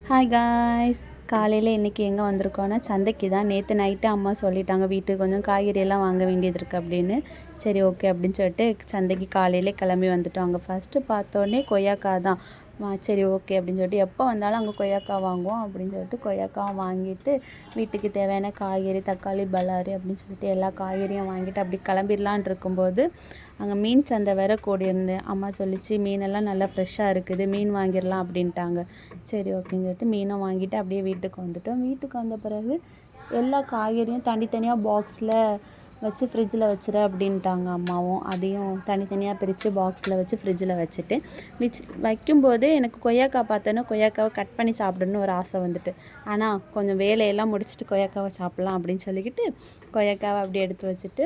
Hi guys, காலையில் இன்றைக்கி எங்கே வந்திருக்கோன்னா சந்தைக்கு தான். நேற்று நைட்டு அம்மா சொல்லிட்டாங்க வீட்டுக்கு கொஞ்சம் காய்கறியெல்லாம் வாங்க வேண்டியது இருக்குது அப்படின்னு. சரி ஓகே அப்படின்னு சொல்லிட்டு சந்தைக்கு காலையிலே கிளம்பி வந்துட்டோம். அங்கே ஃபஸ்ட்டு பார்த்தோன்னே கொய்யாக்காய் தான். சரி ஓகே அப்படின்னு சொல்லிட்டு எப்போ வந்தாலும் அங்கே கொய்யாக்காய் வாங்குவோம் அப்படின்னு சொல்லிட்டு கொய்யாக்காய் வாங்கிட்டு வீட்டுக்கு தேவையான காய்கறி, தக்காளி, பல்லாரி அப்படின்னு சொல்லிட்டு எல்லா காய்கறியும் வாங்கிட்டு அப்படி கிளம்பிடலான் இருக்கும்போது அங்கே மீன் சந்தை வேற கூடியிருந்தேன். அம்மா சொல்லிச்சு மீனெல்லாம் நல்லா ஃப்ரெஷ்ஷாக இருக்குது, மீன் வாங்கிடலாம் அப்படின்ட்டாங்க. சரி ஓகேன்னு சொல்லிட்டு மீனை வாங்கிட்டு அப்படியே வீட்டுக்கு வந்துட்டோம். வீட்டுக்கு வந்த பிறகு எல்லா காய்கறியும் தனித்தனியாக பாக்ஸில் வச்சு ஃப்ரிட்ஜில் வச்சுரு அப்படின்ட்டாங்க அம்மாவும். அதையும் தனித்தனியாக பிரித்து பாக்ஸில் வச்சு ஃப்ரிட்ஜில் வச்சுட்டு வைக்கும்போதே எனக்கு கொய்யாக்காய் பார்த்தோன்னா கொய்யாக்காவை கட் பண்ணி சாப்பிடணுன்னு ஒரு ஆசை வந்துட்டு. ஆனால் கொஞ்சம் வேலையெல்லாம் முடிச்சுட்டு கொய்யாக்காவை சாப்பிட்லாம் அப்படின்னு சொல்லிக்கிட்டு கொய்யாக்காவை அப்படியே எடுத்து வச்சுட்டு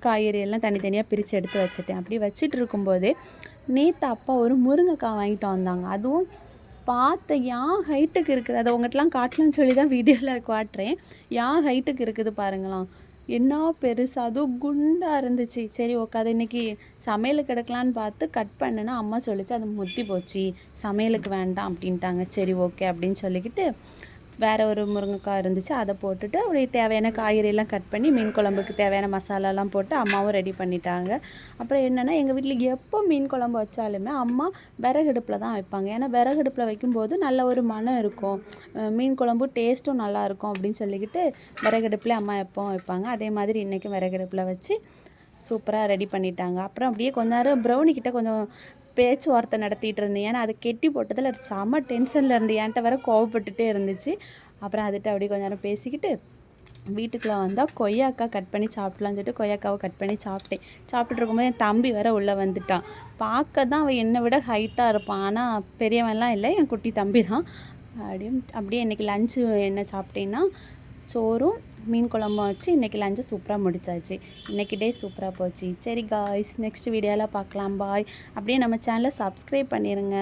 காய்கறியெல்லாம் தனித்தனியாக பிரித்து எடுத்து வச்சுட்டேன். அப்படி வச்சுட்டு இருக்கும்போதே நேற்று அப்பா ஒரு முருங்கைக்காய் வாங்கிட்டு வந்தாங்க. அதுவும் பார்த்த என் ஹைட்டுக்கு இருக்குது. அதை உங்கள்கிட்டலாம் காட்டலான்னு சொல்லி தான் வீடியோவில் காட்டுறேன். என் ஹைட்டுக்கு இருக்குது பாருங்களாம், என்ன பெருசு, அதுவும் குண்டாக இருந்துச்சு. சரி ஓகே, அதை இன்றைக்கி சமையலுக்கு எடுக்கலான்னு பார்த்து கட் பண்ணுன்னா அம்மா சொல்லிச்சு அது முத்தி போச்சு, சமையலுக்கு வேண்டாம் அப்படின்ட்டாங்க. சரி ஓகே அப்படின்னு சொல்லிக்கிட்டு வேறு ஒரு முருங்கைக்காய் இருந்துச்சு, அதை போட்டுட்டு அப்படி தேவையான காய்கறியெல்லாம் கட் பண்ணி மீன் குழம்புக்கு தேவையான மசாலாலாம் போட்டு அம்மாவும் ரெடி பண்ணிட்டாங்க. அப்புறம் என்னென்னா எங்கள் வீட்டில் எப்போ மீன் குழம்பு வச்சாலுமே அம்மா விறகடுப்பில் தான் வைப்பாங்க. ஏன்னா விறகடுப்பில் வைக்கும்போது நல்ல ஒரு மனம் இருக்கும், மீன் குழம்பு டேஸ்ட்டும் நல்லாயிருக்கும் அப்படின்னு சொல்லிக்கிட்டு விறகடுப்பில் அம்மா எப்போவும் வைப்பாங்க. அதே மாதிரி இன்றைக்கும் விறகடுப்பில் வச்சு சூப்பராக ரெடி பண்ணிட்டாங்க. அப்புறம் அப்படியே கொஞ்ச நேரம் ப்ரௌனிக்கிட்ட கொஞ்சம் பேச்சுவார்த்தை நடத்திட்டு இருந்தேன். ஏன்னா அது கெட்டி போட்டதில் செம்ம டென்ஷனில் இருந்து என்கிட்ட வேற கோவப்பட்டுட்டே இருந்துச்சு. அப்புறம் அதுகிட்ட அப்படியே கொஞ்ச நேரம் பேசிக்கிட்டு வீட்டுக்குள்ளே வந்தால் கொய்யாக்காய் கட் பண்ணி சாப்பிட்லான்னு சொல்லிட்டு கொய்யாக்காவை கட் பண்ணி சாப்பிட்டேன். சாப்பிட்டுட்டு இருக்கும்போது என் தம்பி வேற உள்ளே வந்துட்டான். பார்க்க தான் அவன் என்னை விட ஹைட்டாக இருப்பான், ஆனால் பெரியவன்லாம் இல்லை, என் குட்டி தம்பி தான். அப்படியே இன்றைக்கி லஞ்சு என்ன சாப்பிட்டேன்னா சோறும் மீன் குழம்பும் வச்சு இன்றைக்கி லஞ்சு சூப்பராக முடிச்சாச்சு. இன்றைக்கி டே சூப்பராக போச்சு. சரி காய்ஸ், நெக்ஸ்ட் வீடியோவில் பார்க்கலாம். பாய். அப்படியே நம்ம சேனலை சப்ஸ்கிரைப் பண்ணிடுங்க.